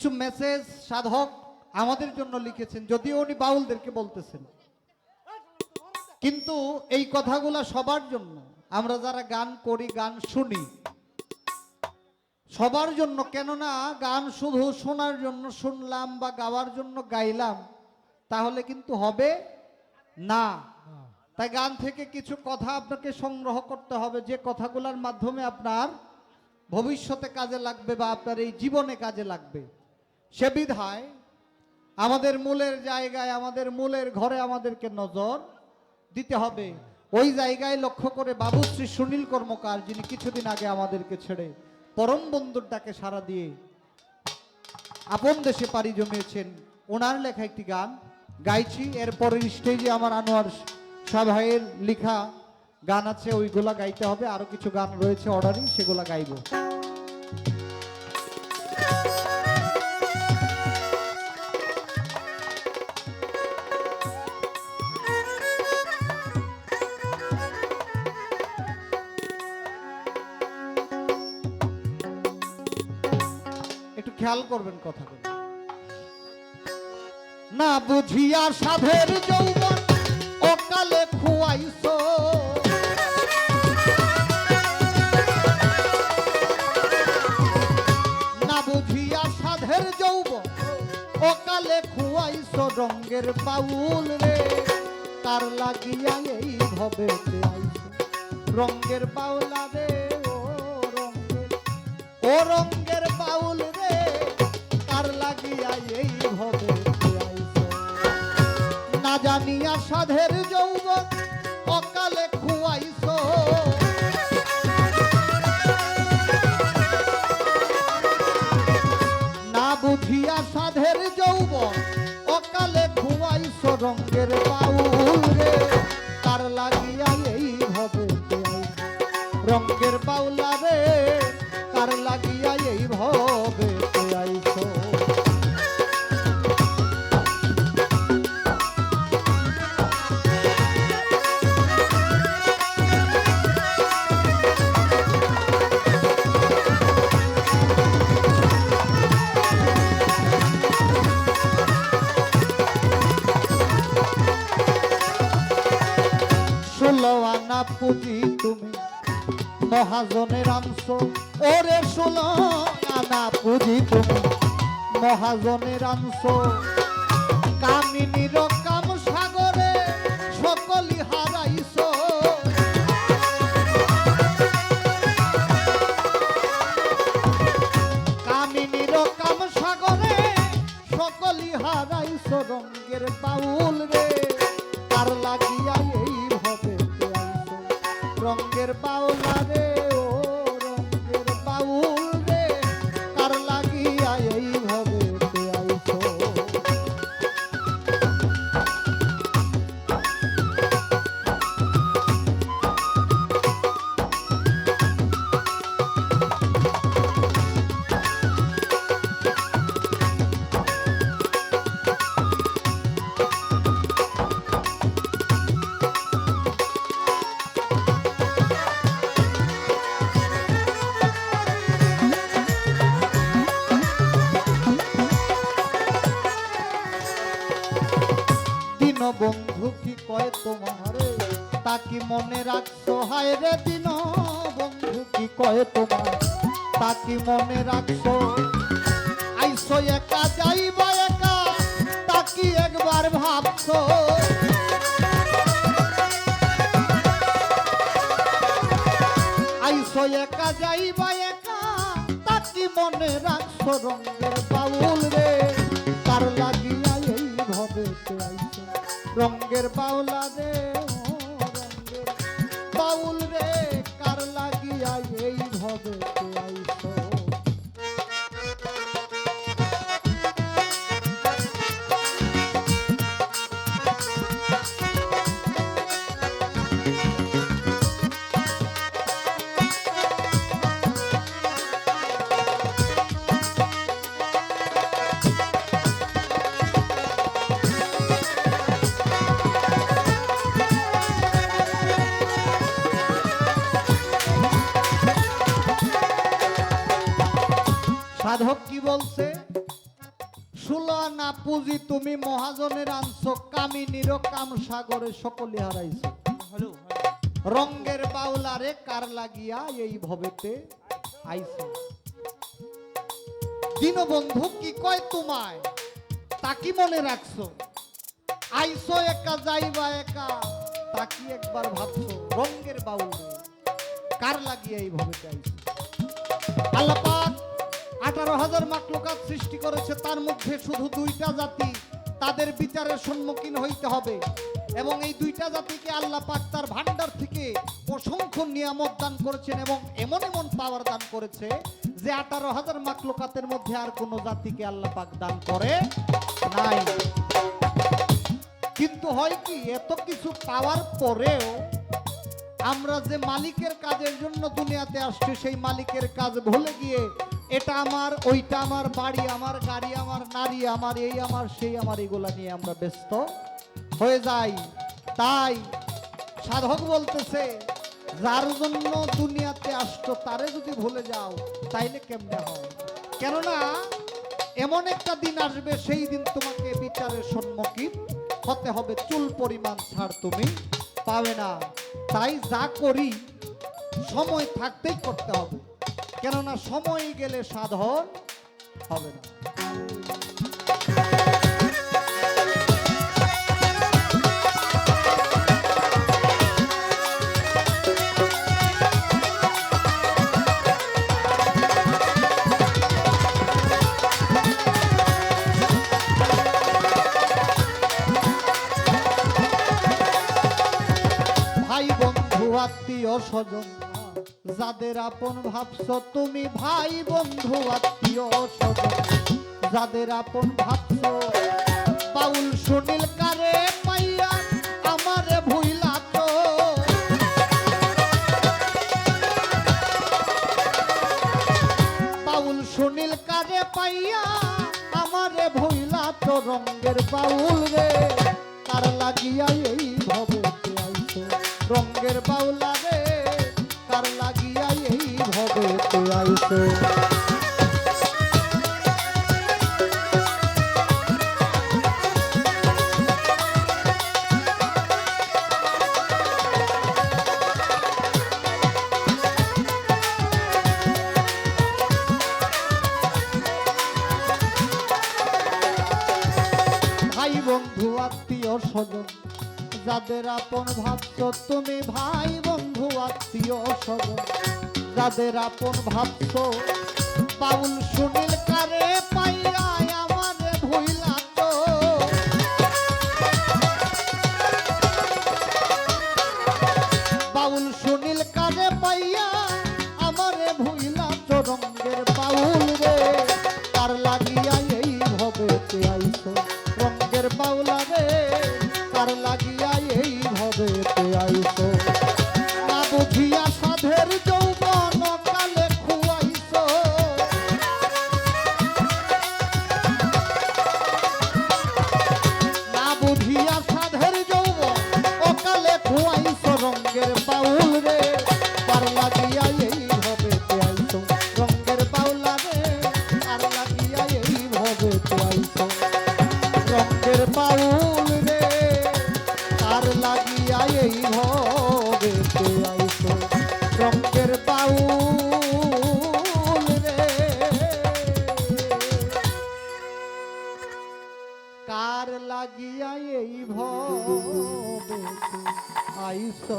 কিছু মেসেজ সাধক আমাদের জন্য লিখেছেন, যদিও উনি বাউলদেরকে বলতেছেন, কিন্তু এই কথাগুলা সবার জন্য। আমরা যারা গান করি, গান শুনি, সবার জন্য। কেননা গান শুধু শোনার জন্য শুনলাম বা গাওয়ার জন্য গাইলাম তাহলে কিন্তু হবে না। তাই গান থেকে কিছু কথা আপনাকে সংগ্রহ করতে হবে, যে কথাগুলোর মাধ্যমে আপনার ভবিষ্যতে কাজে লাগবে বা আপনার এই জীবনে কাজে লাগবে। সে বিধায় আমাদের মূলের জায়গায়, আমাদের মূলের ঘরে আমাদেরকে নজর দিতে হবে। ওই জায়গায় লক্ষ্য করে বাবুশ্রী সুনীল কর্মকার, যিনি কিছুদিন আগে আমাদেরকে ছেড়ে পরম বন্ধুর ডাকে সাড়া দিয়ে আপন দেশে পাড়ি জমিয়েছেন, ওনার লেখা একটি গান গাইছি। এরপরের স্টেজে আমার আনোয়ার শাহ ভাইয়ের লেখা গান আছে, ওইগুলা গাইতে হবে। আরো কিছু গান রয়েছে অর্ডারই, সেগুলা গাইব। একটু খেয়াল করবেন কথাগুলো। না বুঝিয়া সাধের যৌবন অকালে খুয়াইছো, না বুঝিয়া সাধের যৌবন অকালে খুয়াইছো। রঙ্গের বাউল রে তার লাগিয়া এই ভবে আইছো। রঙ্গের বাউলা রে ও রঙ্গের বাউল রে কার লাগিয়া এই ভবে আইছো। না জানিয়া সাধের যৌবন অকালে খুয়াইছো, না বুঝিয়া সাধের যৌবন অকালে খুয়াইছো। রঙ্গের বাউল রে কার লাগিয়া এই ভবে আইছো। রঙ্গের বাউলা রে কার লাগিয়া এই ভবে আইছো। ষোলো আনা পুঁজি তুমি মহাজনের আনছ, ওরে 16 আনা পুঁজি তুমি মহাজনের আনছ। কামিনীর কাম সাগরে সকলি হারাইছ, কামিনীর কাম সাগরে সকলি হারাইছ। রঙ্গের বাউল রে কার লাগিয়া এই ভবে আইছো। রঙ্গের বাউলা রে ও রঙ্গের বাউল রে কার লাগিয়া এই ভবে আইছো। বন্ধু কি কয় তোমারে তা কি মনে রাখছো। হায় রে দিন বন্ধু কি কয় তোমার তা কি মনে রাখছো। আইসো একা যাইবা একা তা কি একবার ভাবছো। আইসো একা যাইবা একা তা কি মনে রাখছো। রঙ্গের বাউল রে কার লাগিয়া এই ভবে আইছো। রঙ্গের বাউলা রে রঙ্গের বাউল রে কার লাগিয়া এই ভবে আইছো। 16 আনা পুঁজি তুমি মহাজনের আনছো, কামিনীর কাম সাগরে সকলে হারাইছো। রঙ্গের বাউলারে কার লাগিয়া এই ভবেতে আইছো। দীনবন্ধু কি কয় তোমায় তা কি মনে রাখছো? আইছো একা যাইবা একা তা কি একবার ভাবছো? রঙ্গের বাউল কার লাগিয়া এই ভবেতে আইছো। আল্লাহ পাক 18,000 মাখলুকাত সৃষ্টি করেছে, তার মধ্যে শুধু 2টা জাতি তাদের বিচারের সম্মুখীন হইতে হবে, এবং এই 2টা জাতিকে আল্লাহ পাক তার ভান্ডার থেকে অসংখ্য নিয়ামত দান করেছেন এবং এমন এমন পাওয়ার দান করেছে যে 18,000 মাখলুকাতের মধ্যে আর কোনো জাতিকে আল্লাহ পাক দান করে নাই। কিন্তু হয় কি, এত কিছু পাওয়ার পরেও আমরা যে মালিকের কাজের জন্য দুনিয়াতে আসছি সেই মালিকের কাজ ভুলে গিয়ে এটা আমার, ওইটা আমার, বাড়ি আমার, গাড়ি আমার, নারী আমার, এই আমার, সেই আমার, এগুলা নিয়ে আমরা ব্যস্ত হয়ে যাই। তাই সাধক বলতেছে যার জন্য দুনিয়াতে আসছো তারে যদি ভুলে যাও তাইলে কেমনে হয়? কেননা এমন একটা দিন আসবে, সেই দিন তোমাকে বিচারের সম্মুখীন হতে হবে, চুল পরিমাণ ছাড় তুমি পাবে না। তাই যা করি সময় থাকতেই করতে হবে, কেননা সময় গেলে সাধন হবে না। ভাই বন্ধু আত্মীয় স্বজন যাদের আপন ভাবছো তুমি, ভাই বন্ধু আত্মীয় স্বজন যাদের আপন ভাবছো, বাউল সুনীল কারে পাইয়া আমারে ভুইলা তো। বাউল সুনীল কারে পাইয়া আমারে ভুইলা তো, রঙ্গের বাউল রে কার লাগিয়া এই ভবেতে আইছো। রঙ্গের বাউলা রে কার লাগিয়া এই ভবেতে আইছো। ভাই বন্ধু আত্মীয় স্বজন যাদের আপন ভাবছো তুমি, ভাই বন্ধু আত্মীয় স্বজন যাদের আপন ভাবছো, বাউল সুনীল কারে পাইয়া আমারে ভুইলা তো। বাউল সুনীল কারে পাইয়া আমারে ভুইলা তো, রঙ্গের বাউল রে কার লাগিয়া এই ভবেতে আইছো। রঙ্গের বাউলা রে কার লাগিয়া এই ভবেতে আইছো। না বুঝিয়া সাধের যৌবন কালে খুয়াইছো। না বুঝিয়া সাধের যৌবন অকালে খুয়াইছো। রঙ্গের বাউল রে কার লাগিয়া এই ভবেতে আইছো। রঙ্গের বাউলা রে কার লাগিয়া এই ভবেতে আইছো। রঙ্গের বাউল রে কার লাগিয়া এই ভবেতে আইছো। রঙ্গের বাউল রে কার লাগিয়া এই ভবেতে আইছো।